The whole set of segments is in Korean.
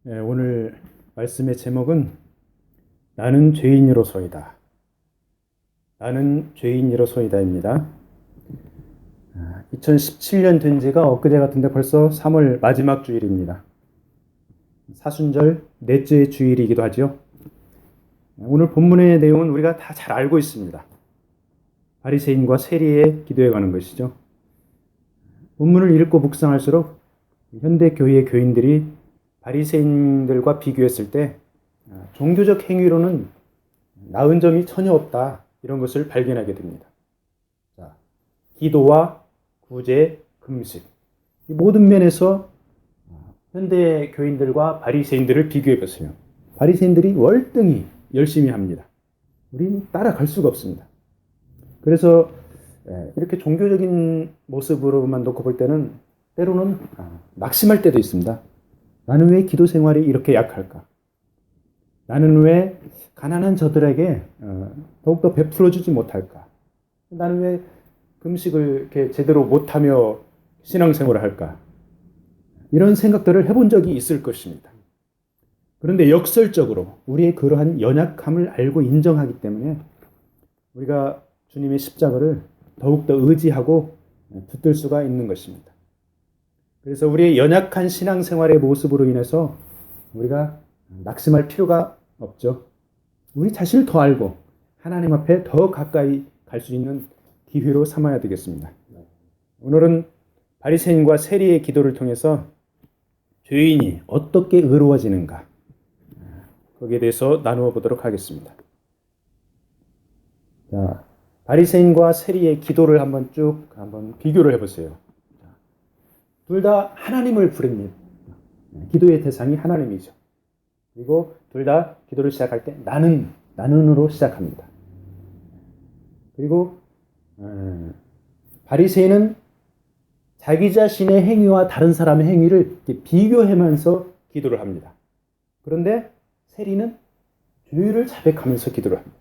오늘 말씀의 제목은 나는 죄인으로서이다. 나는 죄인으로서이다입니다. 2017년 된 지가 엊그제 같은데 벌써 3월 마지막 주일입니다. 사순절 넷째 주일이기도 하죠. 오늘 본문의 내용은 우리가 다 잘 알고 있습니다. 바리새인과 세리의 기도에 관한 것이죠. 본문을 읽고 묵상할수록 현대 교회의 교인들이 바리새인들과 비교했을 때 종교적 행위로는 나은 점이 전혀 없다, 이런 것을 발견하게 됩니다. 자, 기도와 구제, 금식, 이 모든 면에서 현대 교인들과 바리새인들을 비교해 보세요. 바리새인들이 월등히 열심히 합니다. 우리는 따라갈 수가 없습니다. 그래서 이렇게 종교적인 모습으로만 놓고 볼 때는 때로는 낙심할 때도 있습니다. 나는 왜 기도 생활이 이렇게 약할까? 나는 왜 가난한 저들에게 더욱더 베풀어주지 못할까? 나는 왜 금식을 이렇게 제대로 못하며 신앙생활을 할까? 이런 생각들을 해본 적이 있을 것입니다. 그런데 역설적으로 우리의 그러한 연약함을 알고 인정하기 때문에 우리가 주님의 십자가를 더욱더 의지하고 붙들 수가 있는 것입니다. 그래서 우리의 연약한 신앙생활의 모습으로 인해서 우리가 낙심할 필요가 없죠. 우리 자신을 더 알고 하나님 앞에 더 가까이 갈 수 있는 기회로 삼아야 되겠습니다. 오늘은 바리새인과 세리의 기도를 통해서 죄인이 어떻게 의로워지는가, 거기에 대해서 나누어 보도록 하겠습니다. 자, 바리새인과 세리의 기도를 한번 비교를 해보세요. 둘 다 하나님을 부릅니다. 기도의 대상이 하나님이죠. 그리고 둘 다 기도를 시작할 때 나는으로 시작합니다. 그리고 바리새인은 자기 자신의 행위와 다른 사람의 행위를 비교하면서 기도를 합니다. 그런데 세리는 죄를 자백하면서 기도를 합니다.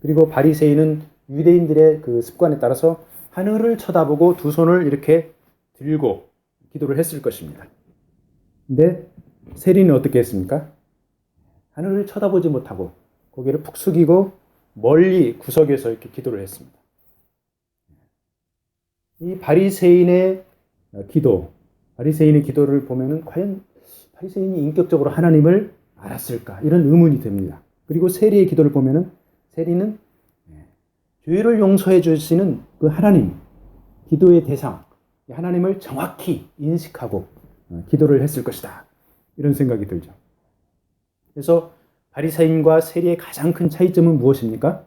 그리고 바리새인은 유대인들의 그 습관에 따라서 하늘을 쳐다보고 두 손을 이렇게 들고 기도를 했을 것입니다. 근데 세리는 어떻게 했습니까? 하늘을 쳐다보지 못하고 고개를 푹 숙이고 멀리 구석에서 이렇게 기도를 했습니다. 이 바리새인의 기도를 보면은 과연 바리새인이 인격적으로 하나님을 알았을까? 이런 의문이 듭니다. 그리고 세리의 기도를 보면은 세리는 죄를 용서해 주시는 그 하나님, 기도의 대상, 하나님을 정확히 인식하고 기도를 했을 것이다, 이런 생각이 들죠. 그래서 바리새인과 세리의 가장 큰 차이점은 무엇입니까?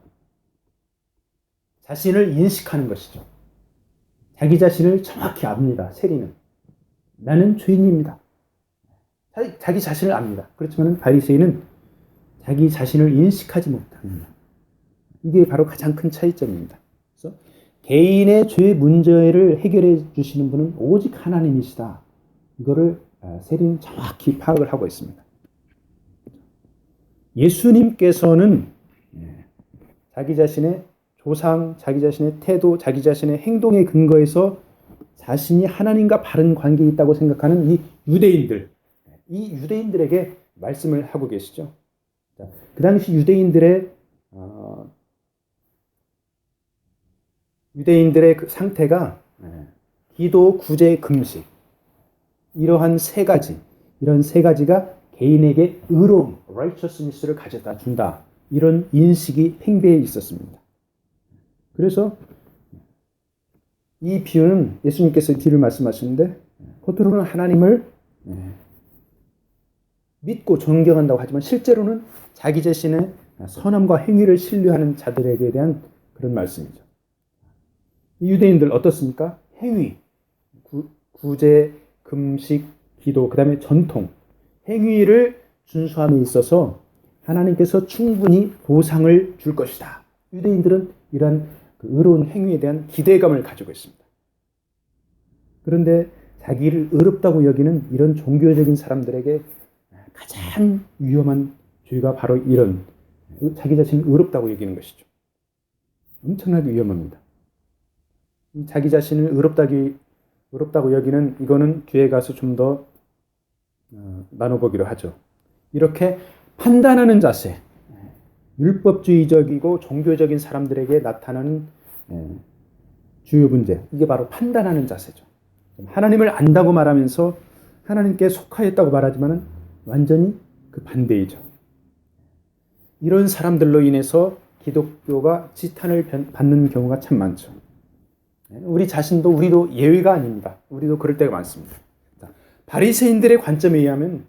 자신을 인식하는 것이죠. 자기 자신을 정확히 압니다. 세리는 나는 죄인입니다. 자기 자신을 압니다. 그렇지만 바리새인은 자기 자신을 인식하지 못합니다. 이게 바로 가장 큰 차이점입니다. 그래서 개인의 죄 문제를 해결해 주시는 분은 오직 하나님이시다, 이거를 세리는 정확히 파악을 하고 있습니다. 예수님께서는 자기 자신의 조상, 자기 자신의 태도, 자기 자신의 행동의 근거에서 자신이 하나님과 바른 관계에 있다고 생각하는 이 유대인들에게 말씀을 하고 계시죠. 그 당시 유대인들의 그 상태가 기도, 구제, 금식, 이런 세 가지가 개인에게 의로움, righteousness를 가져다 준다, 이런 인식이 팽배해 있었습니다. 그래서 이 비유는 예수님께서 비유를 말씀하시는데, 겉으로는 하나님을 믿고 존경한다고 하지만 실제로는 자기 자신의 선함과 행위를 신뢰하는 자들에게 대한 그런 말씀이죠. 이 유대인들 어떻습니까? 행위, 구제, 금식, 기도, 그 다음에 전통, 행위를 준수함에 있어서 하나님께서 충분히 보상을 줄 것이다. 유대인들은 이러한 의로운 행위에 대한 기대감을 가지고 있습니다. 그런데 자기를 의롭다고 여기는 이런 종교적인 사람들에게 가장 위험한 죄가 바로 이런 자기 자신을 의롭다고 여기는 것이죠. 엄청나게 위험합니다. 자기 자신을 의롭다고 여기는, 이거는 뒤에 가서 좀 더 나눠보기로 하죠. 이렇게 판단하는 자세, 율법주의적이고 종교적인 사람들에게 나타나는 주요 문제, 이게 바로 판단하는 자세죠. 하나님을 안다고 말하면서 하나님께 속하였다고 말하지만 완전히 그 반대이죠. 이런 사람들로 인해서 기독교가 지탄을 받는 경우가 참 많죠. 우리 자신도 우리도 예외가 아닙니다. 우리도 그럴 때가 많습니다. 바리새인들의 관점에 의하면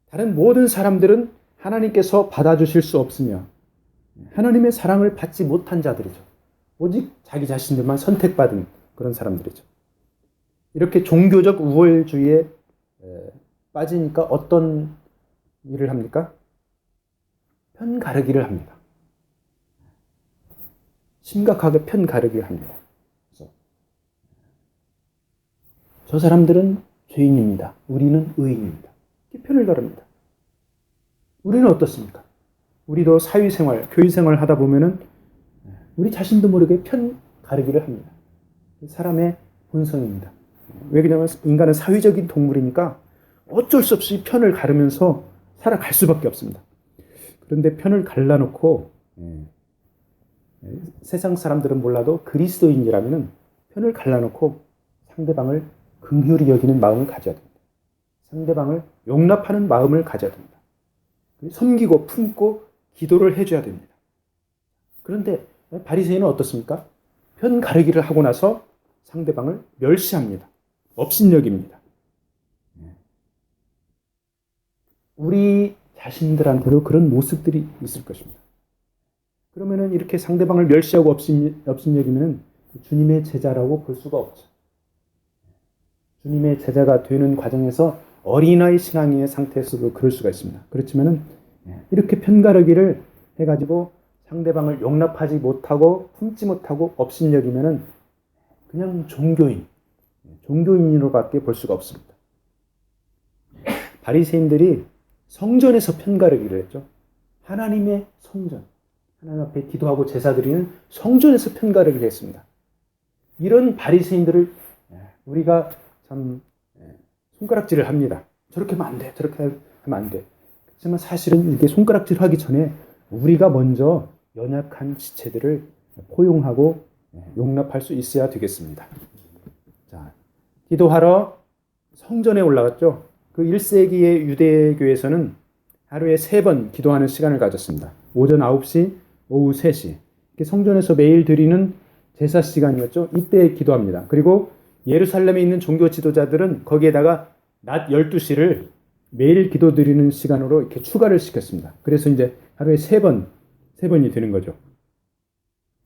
다른 모든 사람들은 하나님께서 받아주실 수 없으며 하나님의 사랑을 받지 못한 자들이죠. 오직 자기 자신들만 선택받은 그런 사람들이죠. 이렇게 종교적 우월주의에 빠지니까 어떤 일을 합니까? 편 가르기를 합니다. 심각하게 편 가르기를 합니다. 그래서 저 사람들은 죄인입니다. 우리는 의인입니다. 이렇게 편을 가릅니다. 우리는 어떻습니까? 우리도 사회생활, 교회생활을 하다 보면은 우리 자신도 모르게 편 가르기를 합니다. 사람의 본성입니다. 왜 그러냐면 인간은 사회적인 동물이니까 어쩔 수 없이 편을 가르면서 살아갈 수밖에 없습니다. 그런데 편을 갈라놓고 세상 사람들은 몰라도 그리스도인이라면 편을 갈라놓고 상대방을 긍휼히 여기는 마음을 가져야 됩니다. 상대방을 용납하는 마음을 가져야 됩니다. 섬기고 품고 기도를 해줘야 됩니다. 그런데 바리새인은 어떻습니까? 편 가르기를 하고 나서 상대방을 멸시합니다. 업신여깁니다. 우리 자신들한테도 그런 모습들이 있을 것입니다. 그러면은 이렇게 상대방을 멸시하고 업신여기면은 주님의 제자라고 볼 수가 없죠. 주님의 제자가 되는 과정에서 어린아이 신앙의 상태에서도 그럴 수가 있습니다. 그렇지만은 이렇게 편가르기를 해가지고 상대방을 용납하지 못하고 품지 못하고 업신여기면은 그냥 종교인으로밖에 볼 수가 없습니다. 바리새인들이 성전에서 편가르기를 했죠. 하나님의 성전, 하나님 앞에 기도하고 제사 드리는 성전에서 편가르기를 했습니다. 이런 바리새인들을 우리가 참 손가락질을 합니다. 저렇게 하면 안 돼, 저렇게 하면 안 돼. 하지만 사실은 이렇게 손가락질 하기 전에 우리가 먼저 연약한 지체들을 포용하고 용납할 수 있어야 되겠습니다. 자, 기도하러 성전에 올라갔죠. 그 1세기의 유대교에서는 하루에 3번 기도하는 시간을 가졌습니다. 오전 9시, 오후 3시. 성전에서 매일 드리는 제사 시간이었죠. 이때 기도합니다. 그리고 예루살렘에 있는 종교 지도자들은 거기에다가 낮 12시를 매일 기도 드리는 시간으로 이렇게 추가를 시켰습니다. 그래서 이제 하루에 3번이 되는 거죠.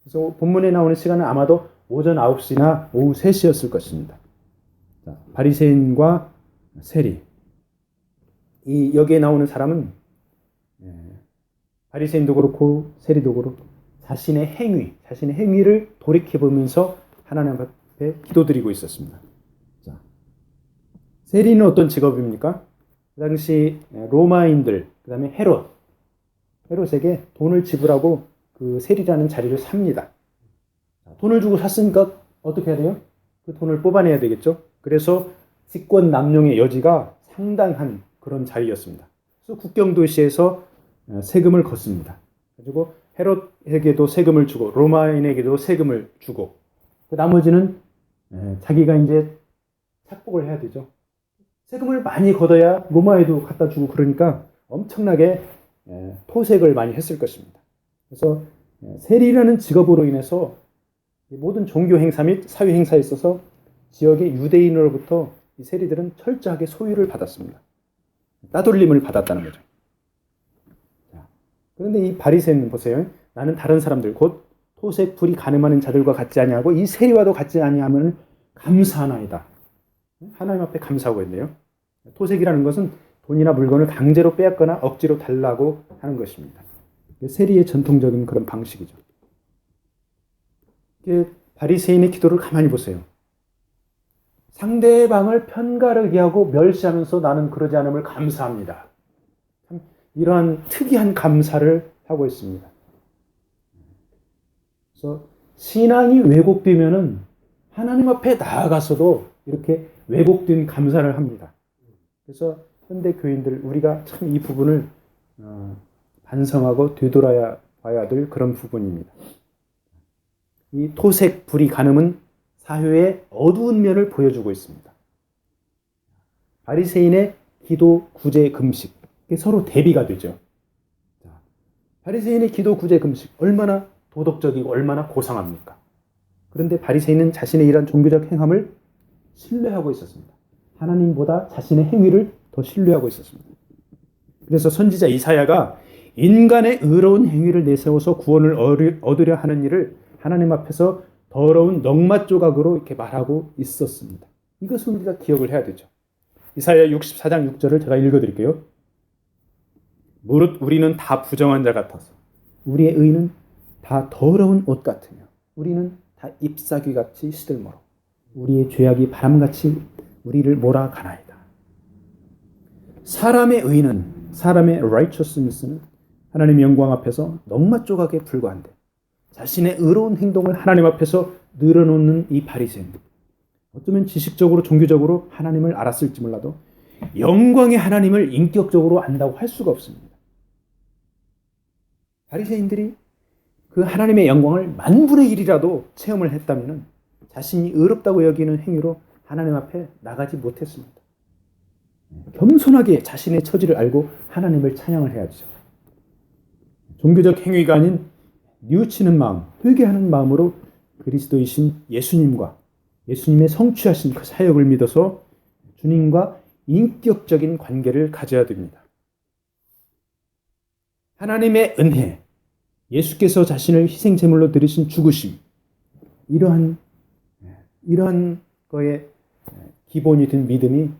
그래서 본문에 나오는 시간은 아마도 오전 9시나 오후 3시였을 것입니다. 자, 바리새인과 세리. 여기에 나오는 사람은 바리새인도 그렇고 세리도 그렇고 자신의 행위를 돌이켜보면서 하나님 앞에 기도드리고 있었습니다. 자, 세리는 어떤 직업입니까? 그 당시 로마인들, 그 다음에 헤롯에게 돈을 지불하고 그 세리라는 자리를 삽니다. 돈을 주고 샀으니까 어떻게 해야 돼요? 그 돈을 뽑아내야 되겠죠? 그래서 직권 남용의 여지가 상당한 그런 자리였습니다. 그래서 국경도시에서 세금을 걷습니다. 그리고 헤롯에게도 세금을 주고 로마인에게도 세금을 주고 그 나머지는 자기가 이제 착복을 해야 되죠. 세금을 많이 걷어야 로마에도 갖다 주고 그러니까 엄청나게 토색을 많이 했을 것입니다. 그래서 세리라는 직업으로 인해서 모든 종교 행사 및 사회 행사에 있어서 지역의 유대인으로부터 이 세리들은 철저하게 소유를 받았습니다. 따돌림을 받았다는 거죠. 그런데 이 바리새인은 보세요. 나는 다른 사람들 곧 토색 불이 가늠하는 자들과 같지 아니하고 이 세리와도 같지 아니하면 감사하나이다. 하나님 앞에 감사하고 있네요. 토색이라는 것은 돈이나 물건을 강제로 빼앗거나 억지로 달라고 하는 것입니다. 세리의 전통적인 그런 방식이죠. 바리새인의 기도를 가만히 보세요. 상대방을 편가르기 하고 멸시하면서 나는 그러지 않음을 감사합니다. 참 이러한 특이한 감사를 하고 있습니다. 그래서 신앙이 왜곡되면은 하나님 앞에 나아가서도 이렇게 왜곡된 감사를 합니다. 그래서 현대 교인들 우리가 참 이 부분을 반성하고 되돌아야 봐야 될 그런 부분입니다. 이 토색 불이 간음은 사회의 어두운 면을 보여주고 있습니다. 바리새인의 기도, 구제, 금식 서로 대비가 되죠. 바리새인의 기도, 구제, 금식 얼마나 도덕적이고 얼마나 고상합니까? 그런데 바리새인은 자신의 이러한 종교적 행함을 신뢰하고 있었습니다. 하나님보다 자신의 행위를 더 신뢰하고 있었습니다. 그래서 선지자 이사야가 인간의 의로운 행위를 내세워서 구원을 얻으려 하는 일을 하나님 앞에서 더러운 넉마 조각으로 이렇게 말하고 있었습니다. 이것은 우리가 기억을 해야 되죠. 이사야 64장 6절을 제가 읽어드릴게요. 무릇 우리는 다 부정한 자 같아서 우리의 의는 다 더러운 옷 같으며 우리는 다 잎사귀같이 시들머로 우리의 죄악이 바람같이 우리를 몰아가나이다. 사람의 의는, 사람의 righteousness는 하나님의 영광 앞에서 넉마 조각에 불과한데 자신의 의로운 행동을 하나님 앞에서 늘어놓는 이 바리새인, 어쩌면 지식적으로 종교적으로 하나님을 알았을지 몰라도 영광의 하나님을 인격적으로 안다고 할 수가 없습니다. 바리새인들이 그 하나님의 영광을 만분의 1이라도 체험을 했다면 자신이 의롭다고 여기는 행위로 하나님 앞에 나가지 못했습니다. 겸손하게 자신의 처지를 알고 하나님을 찬양을 해야죠. 종교적 행위가 아닌 뉘우치는 마음, 회개하는 마음으로 그리스도이신 예수님과 예수님의 성취하신 그 사역을 믿어서 주님과 인격적인 관계를 가져야 됩니다. 하나님의 은혜, 예수께서 자신을 희생제물로 드리신 죽으심, 이러한 거에 기본이 된 믿음이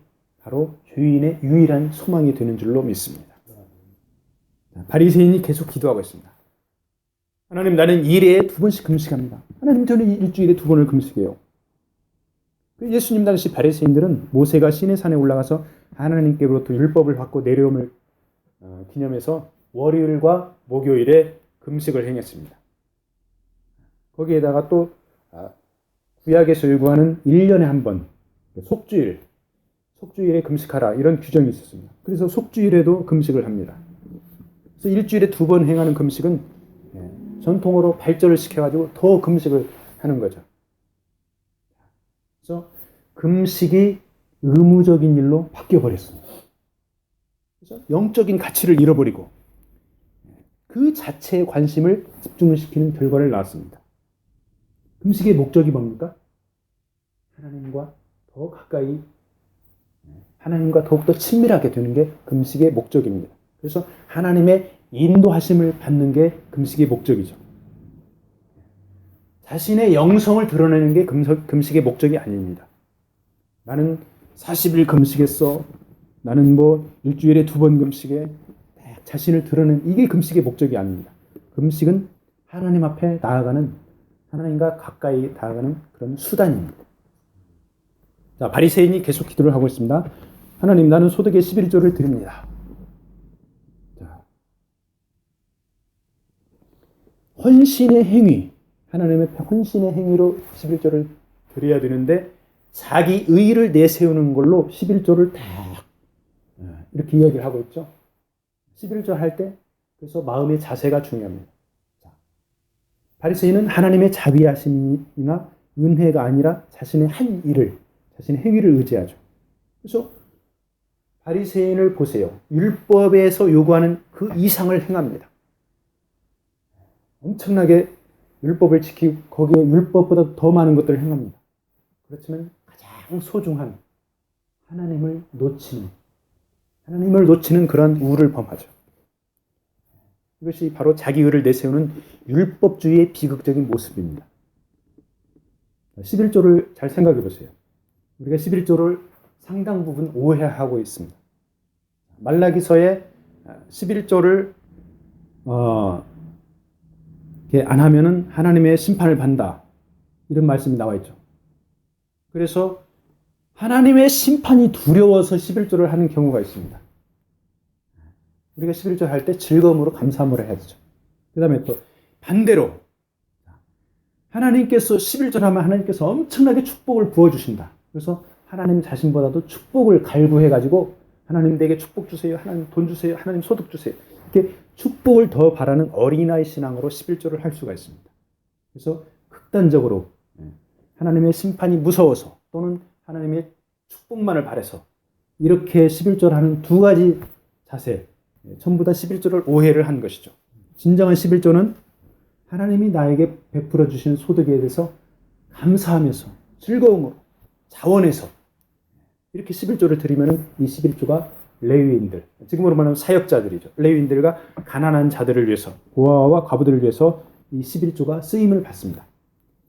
바로 죄인의 유일한 소망이 되는 줄로 믿습니다. 바리새인이 계속 기도하고 있습니다. 하나님, 나는 일에 2번씩 금식합니다. 하나님, 저는 일주일에 2번을 금식해요. 예수님 당시 바리새인들은 모세가 시내산에 올라가서 하나님께로부터 율법을 받고 내려옴을 기념해서 월요일과 목요일에 금식을 행했습니다. 거기에다가 또 구약에서 요구하는 1년에 한 번 속주일에 금식하라, 이런 규정이 있었습니다. 그래서 속주일에도 금식을 합니다. 그래서 일주일에 2번 행하는 금식은 전통으로 발전을 시켜가지고 더 금식을 하는 거죠. 그래서 금식이 의무적인 일로 바뀌어버렸습니다. 그래서 영적인 가치를 잃어버리고 그 자체에 관심을 집중을 시키는 결과를 낳았습니다. 금식의 목적이 뭡니까? 하나님과 더 가까이, 하나님과 더욱더 친밀하게 되는 게 금식의 목적입니다. 그래서 하나님의 인도하심을 받는 게 금식의 목적이죠. 자신의 영성을 드러내는 게 금식의 목적이 아닙니다. 나는 40일 금식했어. 나는 일주일에 2번 금식해. 자신을 드러내는, 이게 금식의 목적이 아닙니다. 금식은 하나님 앞에 나아가는, 하나님과 가까이 나아가는 그런 수단입니다. 자, 바리새인이 계속 기도를 하고 있습니다. 하나님, 나는 소득의 11조를 드립니다. 자, 헌신의 행위, 하나님 앞에 헌신의 행위로 11조를 드려야 되는데 자기 의의를 내세우는 걸로 11조를 다 이렇게 이야기를 하고 있죠. 11조 할 때 그래서 마음의 자세가 중요합니다. 자, 바리새인은 하나님의 자비하심이나 은혜가 아니라 자신의 한 일을, 자신의 행위를 의지하죠. 그래서 바리새인을 보세요. 율법에서 요구하는 그 이상을 행합니다. 엄청나게 율법을 지키고 거기에 율법보다 더 많은 것들을 행합니다. 그렇지만 가장 소중한 하나님을 놓치는 그런 우를 범하죠. 이것이 바로 자기 의를 내세우는 율법주의의 비극적인 모습입니다. 11조를 잘 생각해 보세요. 우리가 11조를 상당 부분 오해하고 있습니다. 말라기서에 11조를 안 하면은 하나님의 심판을 받는다, 이런 말씀이 나와 있죠. 그래서 하나님의 심판이 두려워서 11조를 하는 경우가 있습니다. 우리가 11조 할 때 즐거움으로 감사함으로 해야 되죠. 그 다음에 또 반대로 하나님께서 11절 하면 하나님께서 엄청나게 축복을 부어주신다. 그래서 하나님 자신보다도 축복을 갈구해가지고 하나님 내게 축복 주세요. 하나님 돈 주세요. 하나님 소득 주세요. 이렇게 축복을 더 바라는 어린아이 신앙으로 11조를 할 수가 있습니다. 그래서 극단적으로 하나님의 심판이 무서워서 또는 하나님의 축복만을 바라서 이렇게 11조를 하는 두 가지 자세, 전부 다 11조를 오해를 한 것이죠. 진정한 11조는 하나님이 나에게 베풀어 주신 소득에 대해서 감사하면서 즐거움으로 자원해서 이렇게 11조를 드리면 이 11조가 레위인들, 지금으로 말하면 사역자들이죠. 레위인들과 가난한 자들을 위해서, 고아와 과부들을 위해서 이 11조가 쓰임을 받습니다.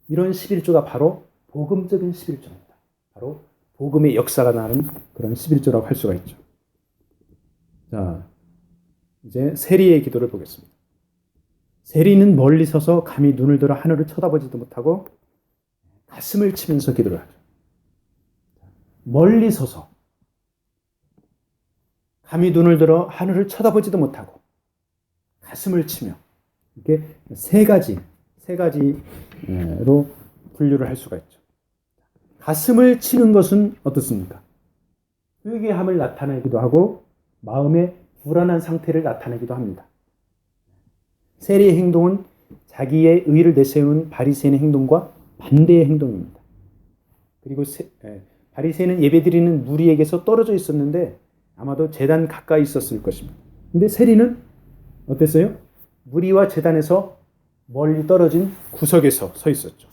이런 11조가 바로 복음적인 11조입니다. 바로 복음의 역사가 나는 그런 11조라고 할 수가 있죠. 자, 이제 세리의 기도를 보겠습니다. 세리는 멀리 서서 감히 눈을 들어 하늘을 쳐다보지도 못하고 가슴을 치면서 기도를 하죠. 멀리 서서 감히 눈을 들어 하늘을 쳐다보지도 못하고 가슴을 치며 이렇게 세 가지로 분류를 할 수가 있죠. 가슴을 치는 것은 어떻습니까? 회개함을 나타내기도 하고 마음의 불안한 상태를 나타내기도 합니다. 세리의 행동은 자기의 의를 내세우는 바리새인의 행동과 반대의 행동입니다. 그리고 바리새인은 예배드리는 무리에게서 떨어져 있었는데 아마도 제단 가까이 있었을 것입니다. 근데 세리는 어땠어요? 무리와 제단에서 멀리 떨어진 구석에서 서 있었죠.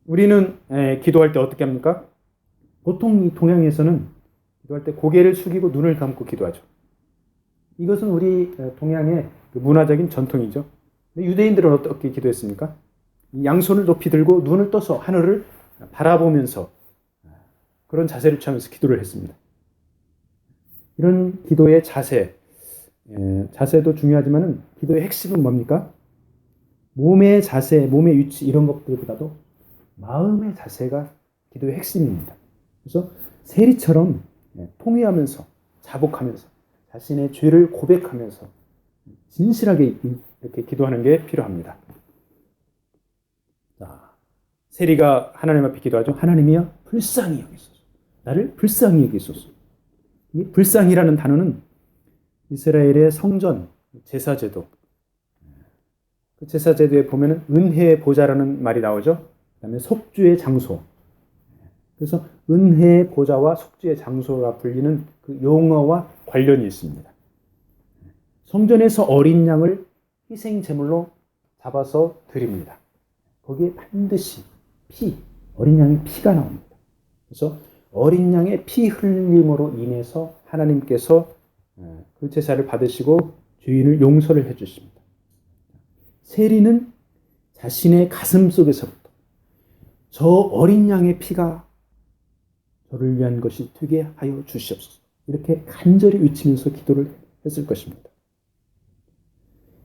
우리는 기도할 때 어떻게 합니까? 보통 이 동양에서는 기도할 때 고개를 숙이고 눈을 감고 기도하죠. 이것은 우리 동양의 문화적인 전통이죠. 유대인들은 어떻게 기도했습니까? 양손을 높이 들고 눈을 떠서 하늘을 바라보면서 그런 자세를 취하면서 기도를 했습니다. 이런 기도의 자세도 중요하지만 기도의 핵심은 뭡니까? 몸의 자세, 몸의 위치 이런 것들보다도 마음의 자세가 기도의 핵심입니다. 그래서 세리처럼 통회하면서 자복하면서 자신의 죄를 고백하면서 진실하게 이렇게 기도하는 게 필요합니다. 자, 세리가 하나님 앞에 기도하죠. 하나님이여 불쌍히 여기소서. 나를 불쌍히 여기소서. 이 불쌍히라는 단어는 이스라엘의 성전 제사제도, 그 제사제도에 보면은 은혜의 보좌라는 말이 나오죠. 그다음에 속주의 장소. 그래서 은혜의 보좌와 속주의 장소가 불리는 그 용어와 관련이 있습니다. 성전에서 어린 양을 희생 제물로 잡아서 드립니다. 거기에 반드시 어린 양의 피가 나옵니다. 그래서 어린 양의 피 흘림으로 인해서 하나님께서 그 제사를 받으시고 죄인을 용서를 해주십니다. 세리는 자신의 가슴 속에서부터 저 어린 양의 피가 저를 위한 것이 되게 하여 주시옵소서. 이렇게 간절히 외치면서 기도를 했을 것입니다.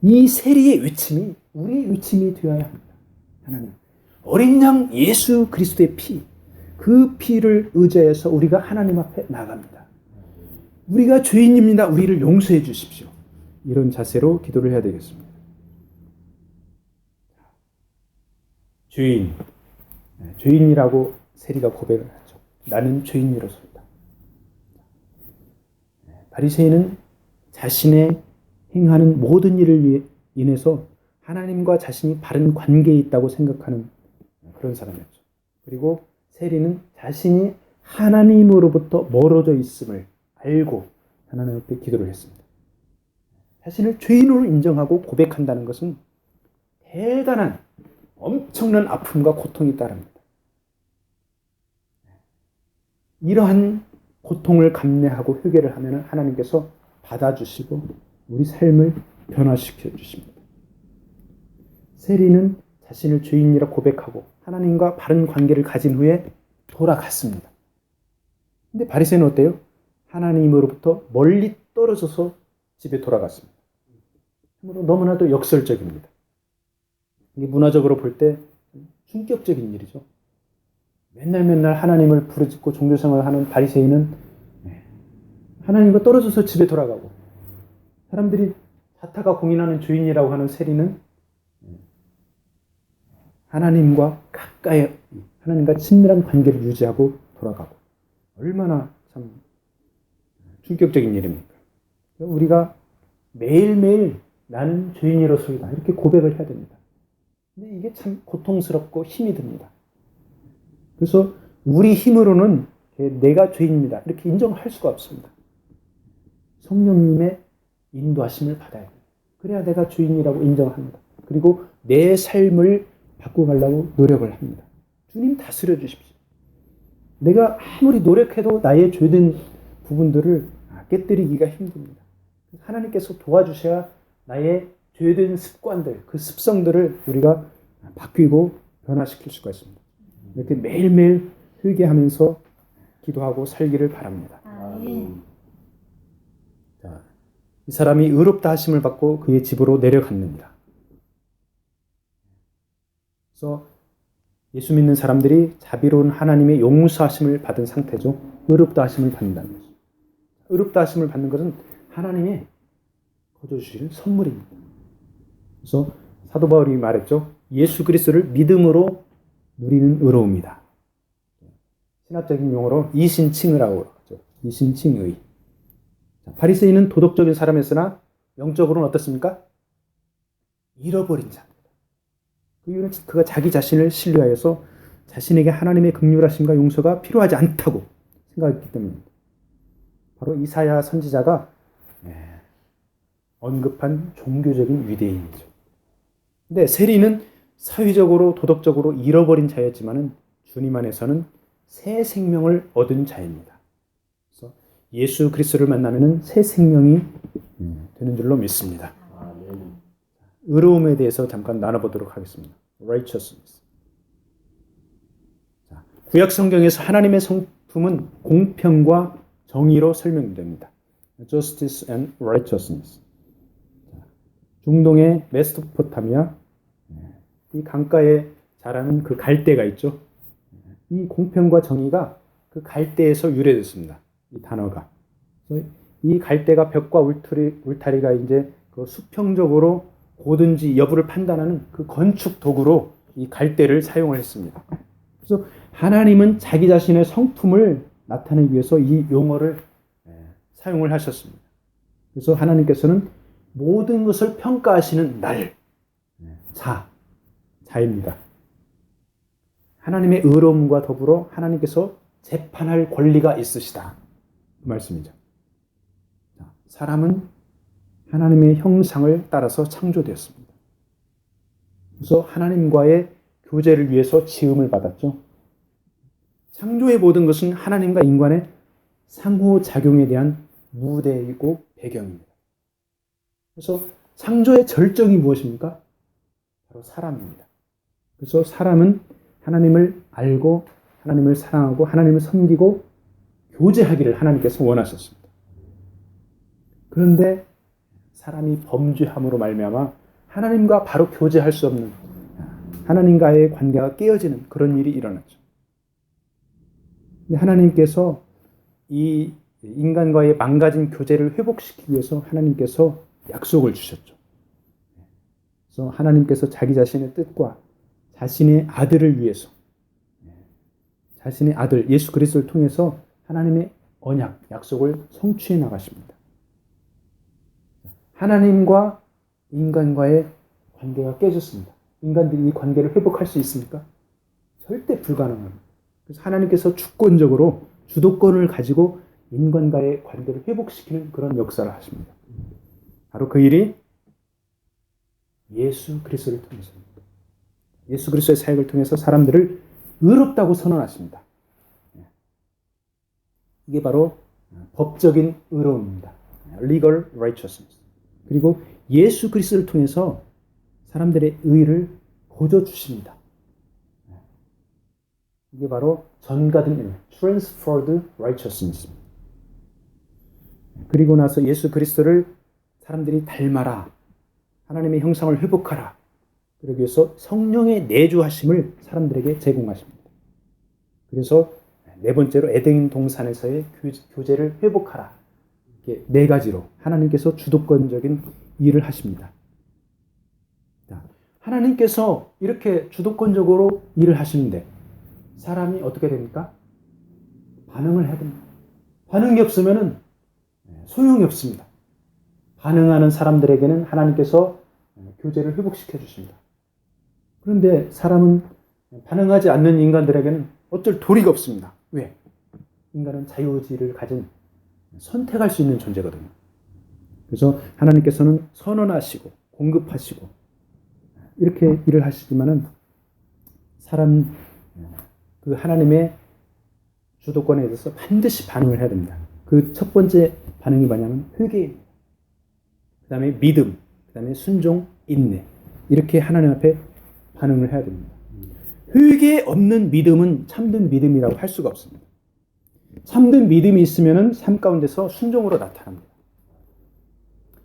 이 세리의 외침이 우리의 외침이 되어야 합니다. 하나님, 어린 양 예수 그리스도의 피, 그 피를 의지해서 우리가 하나님 앞에 나갑니다. 우리가 죄인입니다. 우리를 용서해 주십시오. 이런 자세로 기도를 해야 되겠습니다. 죄인이라고 세리가 고백을 하죠. 나는 죄인이로소이다. 바리새인은 자신의 행하는 모든 일을 인해서 하나님과 자신이 바른 관계에 있다고 생각하는 그런 사람이었죠. 그리고 세리는 자신이 하나님으로부터 멀어져 있음을 알고 하나님 앞에 기도를 했습니다. 자신을 죄인으로 인정하고 고백한다는 것은 대단한 엄청난 아픔과 고통이 따릅니다. 이러한 고통을 감내하고 회개를 하면 하나님께서 받아주시고 우리 삶을 변화시켜 주십니다. 세리는 자신을 죄인이라 고백하고 하나님과 바른 관계를 가진 후에 돌아갔습니다. 근데 바리새인은 어때요? 하나님으로부터 멀리 떨어져서 집에 돌아갔습니다. 너무나도 역설적입니다. 이게 문화적으로 볼 때 충격적인 일이죠. 맨날 하나님을 부르짖고 종교생활을 하는 바리새인은 하나님과 떨어져서 집에 돌아가고, 사람들이 자타가 공인하는 죄인이라고 하는 세리는 하나님과 가까이, 하나님과 친밀한 관계를 유지하고 돌아가고, 얼마나 참 충격적인 일입니까? 우리가 매일매일 나는 죄인이로소이다 이렇게 고백을 해야 됩니다. 근데 이게 참 고통스럽고 힘이 듭니다. 그래서 우리 힘으로는 내가 죄인입니다 이렇게 인정할 수가 없습니다. 성령님의 인도하심을 받아야 돼요. 그래야 내가 죄인이라고 인정합니다. 그리고 내 삶을 바꿔가려고 노력을 합니다. 주님 다스려 주십시오. 내가 아무리 노력해도 나의 죄된 부분들을 깨뜨리기가 힘듭니다. 하나님께서 도와주셔야 나의 죄된 습관들, 그 습성들을 우리가 바뀌고 변화시킬 수가 있습니다. 이렇게 매일매일 회개하면서 기도하고 살기를 바랍니다. 자, 이 사람이 의롭다 하심을 받고 그의 집으로 내려갔느니라. 그래서 예수 믿는 사람들이 자비로운 하나님의 용서하심을 받은 상태죠. 의롭다 하심을 받는다는 거죠. 의롭다 하심을 받는 것은 하나님의 거둬주실 선물입니다. 그래서 사도 바울이 말했죠. 예수 그리스도를 믿음으로 누리는 의로움이다. 신학적인 용어로 이신칭의라고 그러죠. 이신칭의. 바리새인은 도덕적인 사람이었으나 영적으로는 어떻습니까? 잃어버린 자입니다. 그 이유는 그가 자기 자신을 신뢰하여서 자신에게 하나님의 긍휼하심과 용서가 필요하지 않다고 생각했기 때문입니다. 바로 이사야 선지자가 언급한 종교적인 유대인이죠. 근데 세리는 사회적으로 도덕적으로 잃어버린 자였지만은 주님 안에서는 새 생명을 얻은 자입니다. 그래서 예수 그리스도를 만나면은 새 생명이 되는 줄로 믿습니다. 의로움에 대해서 잠깐 나눠보도록 하겠습니다. righteousness. 자, 구약 성경에서 하나님의 성품은 공평과 정의로 설명됩니다. justice and righteousness. 자, 중동의 메소포타미아 이 강가에 자라는 그 갈대가 있죠. 이 공평과 정의가 그 갈대에서 유래됐습니다. 이 단어가. 그래서 이 갈대가 벽과 울타리가 이제 그 수평적으로 고든지 여부를 판단하는 그 건축 도구로 이 갈대를 사용을 했습니다. 그래서 하나님은 자기 자신의 성품을 나타내기 위해서 이 용어를 사용을 하셨습니다. 그래서 하나님께서는 모든 것을 평가하시는 날, 자입니다. 하나님의 의로움과 더불어 하나님께서 재판할 권리가 있으시다. 그 말씀이죠. 사람은 하나님의 형상을 따라서 창조되었습니다. 그래서 하나님과의 교제를 위해서 지음을 받았죠. 창조의 모든 것은 하나님과 인간의 상호작용에 대한 무대이고 배경입니다. 그래서 창조의 절정이 무엇입니까? 바로 사람입니다. 그래서 사람은 하나님을 알고 하나님을 사랑하고 하나님을 섬기고 교제하기를 하나님께서 원하셨습니다. 그런데 사람이 범죄함으로 말미암아 하나님과 바로 교제할 수 없는 하나님과의 관계가 깨어지는 그런 일이 일어났죠. 하나님께서 이 인간과의 망가진 교제를 회복시키기 위해서 하나님께서 약속을 주셨죠. 그래서 하나님께서 자기 자신의 뜻과 자신의 아들을 위해서 자신의 아들 예수 그리스도를 통해서 하나님의 언약, 약속을 성취해 나가십니다. 하나님과 인간과의 관계가 깨졌습니다. 인간들이 이 관계를 회복할 수 있습니까? 절대 불가능합니다. 그래서 하나님께서 주권적으로 주도권을 가지고 인간과의 관계를 회복시키는 그런 역사를 하십니다. 바로 그 일이 예수 그리스도를 통해서입니다. 예수 그리스도의 사역을 통해서 사람들을 의롭다고 선언하십니다. 이게 바로 법적인 의로움입니다. legal righteousness. 그리고 예수 그리스도를 통해서 사람들의 의를 거둬주십니다. 이게 바로 전가된 의, transferred righteousness. 그리고 나서 예수 그리스도를 사람들이 닮아라. 하나님의 형상을 회복하라. 그러기 위해서 성령의 내주하심을 사람들에게 제공하십니다. 그래서 네 번째로 에덴 동산에서의 교제를 회복하라. 이렇게 네 가지로 하나님께서 주도권적인 일을 하십니다. 하나님께서 이렇게 주도권적으로 일을 하시는데 사람이 어떻게 됩니까? 반응을 해야 됩니다. 반응이 없으면 소용이 없습니다. 반응하는 사람들에게는 하나님께서 교제를 회복시켜 주십니다. 그런데 사람은 반응하지 않는 인간들에게는 어쩔 도리가 없습니다. 왜? 인간은 자유의지를 가진 선택할 수 있는 존재거든요. 그래서 하나님께서는 선언하시고 공급하시고 이렇게 일을 하시지만은 사람 그 하나님의 주도권에 대해서 반드시 반응을 해야 됩니다. 그 첫 번째 반응이 뭐냐면 회개입니다. 그 다음에 믿음, 그 다음에 순종, 인내. 이렇게 하나님 앞에 반응을 해야 됩니다. 회개 없는 믿음은 참된 믿음이라고 할 수가 없습니다. 참된 믿음이 있으면 삶 가운데서 순종으로 나타납니다.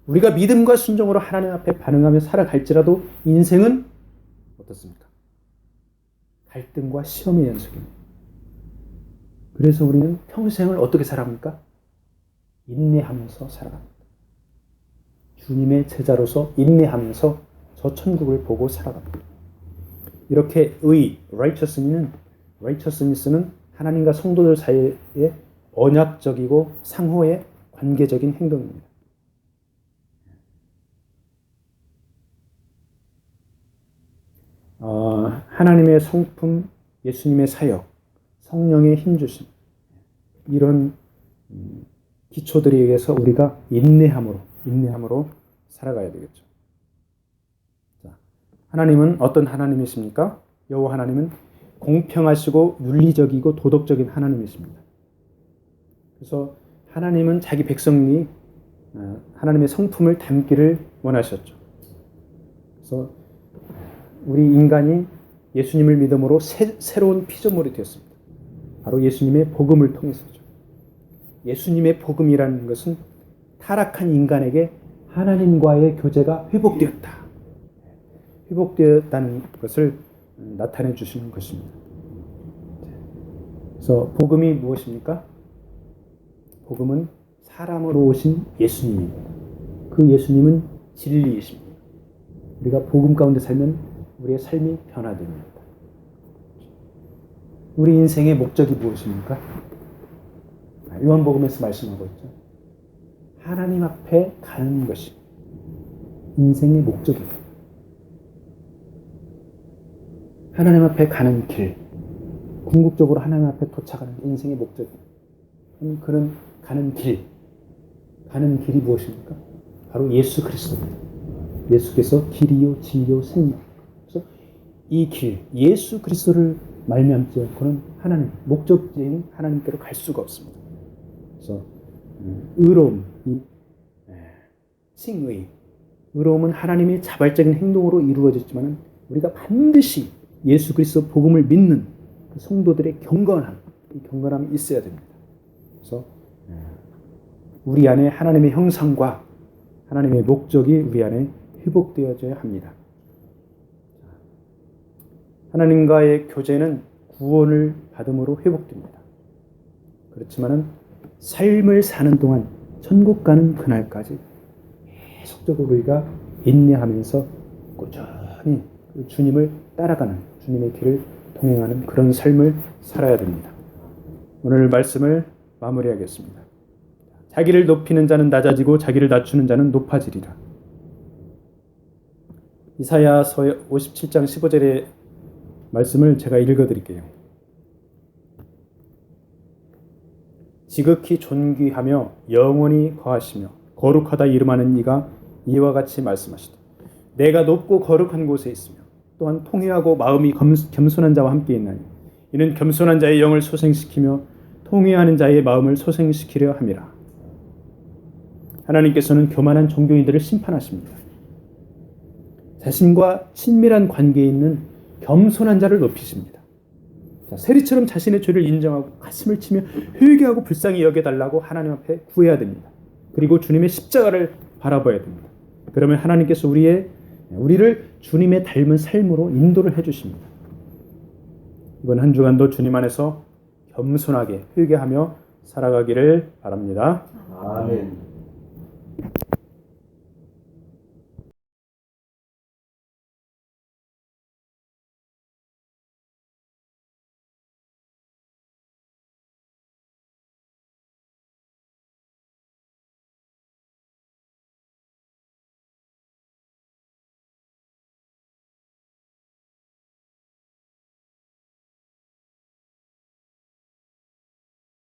우리가 믿음과 순종으로 하나님 앞에 반응하며 살아갈지라도 인생은 어떻습니까? 갈등과 시험의 연속입니다. 그래서 우리는 평생을 어떻게 살아갑니까? 인내하면서 살아갑니다. 주님의 제자로서 인내하면서 저 천국을 보고 살아갑니다. 이렇게 righteousness는 하나님과 성도들 사이에 언약적이고 상호의 관계적인 행동입니다. 하나님의 성품, 예수님의 사역, 성령의 힘주심, 이런 기초들에 의해서 우리가 인내함으로 살아가야 되겠죠. 자, 하나님은 어떤 하나님이십니까? 여호와 하나님은 공평하시고 윤리적이고 도덕적인 하나님이십니다. 그래서 하나님은 자기 백성이 하나님의 성품을 담기를 원하셨죠. 그래서 우리 인간이 예수님을 믿음으로 새로운 피조물이 되었습니다. 바로 예수님의 복음을 통해서죠. 예수님의 복음이라는 것은 타락한 인간에게 하나님과의 교제가 회복되었다. 회복되었다는 것을 나타내 주시는 것입니다. 그래서 복음이 무엇입니까? 복음은 사람으로 오신 예수님입니다. 그 예수님은 진리이십니다. 우리가 복음 가운데 살면 우리의 삶이 변화됩니다. 우리 인생의 목적이 무엇입니까? 요한복음에서 말씀하고 있죠. 하나님 앞에 가는 것이 인생의 목적입니다. 하나님 앞에 가는 길, 궁극적으로 하나님 앞에 도착하는 인생의 목적입니다. 그는 가는 길이 무엇입니까? 바로 예수 그리스도입니다. 예수께서 길이요 진리요 생명. 그래서 이 길, 예수 그리스도를 말미암지 않고는 하나님, 목적지인 하나님께로 갈 수가 없습니다. 그래서 의로움, 칭의, 의로움은 하나님의 자발적인 행동으로 이루어졌지만 우리가 반드시 예수 그리스도 복음을 믿는 그 성도들의 이 경건함이 있어야 됩니다. 그래서 우리 안에 하나님의 형상과 하나님의 목적이 우리 안에 회복되어져야 합니다. 하나님과의 교제는 구원을 받음으로 회복됩니다. 그렇지만은 삶을 사는 동안 천국 가는 그날까지 계속적으로 우리가 인내하면서 꾸준히 주님을 따라가는 주님의 길을 동행하는 그런 삶을 살아야 됩니다. 오늘 말씀을 마무리하겠습니다. 자기를 높이는 자는 낮아지고 자기를 낮추는 자는 높아지리라. 이사야서 57장 15절의 말씀을 제가 읽어드릴게요. 지극히 존귀하며 영원히 거하시며 거룩하다 이름하는 이가 이와 같이 말씀하시되 내가 높고 거룩한 곳에 있으며 또한 통회하고 마음이 겸손한 자와 함께 있나니 이는 겸손한 자의 영을 소생시키며 통회하는 자의 마음을 소생시키려 함이라. 하나님께서는 교만한 종교인들을 심판하십니다. 자신과 친밀한 관계에 있는 겸손한 자를 높이십니다. 세리처럼 자신의 죄를 인정하고 가슴을 치며 회개하고 불쌍히 여겨달라고 하나님 앞에 구해야 됩니다. 그리고 주님의 십자가를 바라봐야 됩니다. 그러면 하나님께서 우리를 주님의 닮은 삶으로 인도를 해주십니다. 이번 한 주간도 주님 안에서 겸손하게 회개하며 살아가기를 바랍니다. 아멘.